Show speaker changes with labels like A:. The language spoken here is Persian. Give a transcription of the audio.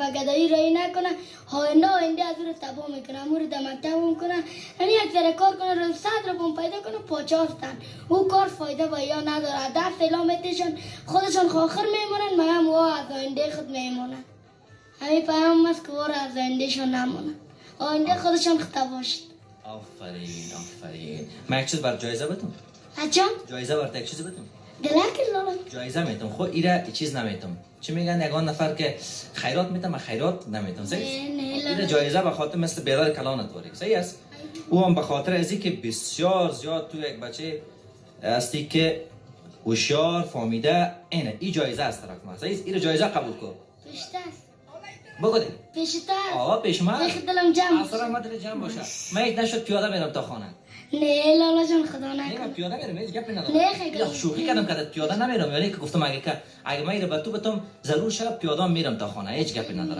A: و گدایی رایی نکنه آینده از رو تباه میکنه امور دمکتب میکنه یعنی اکثر کار کنه رو 100 رو پیدا کنه پاچه هستن او کار فایده با یا نداره در فیلامتشون خودشون خاخر میمونن مگم او از آینده خود میمونن همین پیام است که وار از آیندهشون نمونه آینده خودشون تباه شد.
B: آفرین من یک چیز بر جایزه بتون
A: اچان
B: جایزه بر یک چیز بتون
A: دلکل لالا
B: جایزه میتم خو ایره چیز نمیتم چی میگن یگان نفر که خیرات میتم خیرات نمیتم صحیح ایره جایزه به خاطر مثل بیدار کلانت واری صحیح است او هم به خاطر ازی که بسیار زیاد تو یک بچه استی که هوشیار فهمیده اینه این جایزه است طرف ما صحیح ایره جایزه قبول کن
A: پیشتر
B: بگو دی
A: پیشتر
B: پیش ما
A: پیش دلم جمع
B: اصلا ما دل جمع باشه من یک نشد پیاده میرم تا خانه
A: نه لالا جان خدا
B: نه
A: نکنه
B: من پیاده میرم هیچ گپی ندارم
A: نه خیلی
B: شوخی کردم که پیاده نمیرم یعنی که گفتم اگه من ایره به تو بتم ضرور شب پیاده میرم تا خانه هیچ گپی ندارم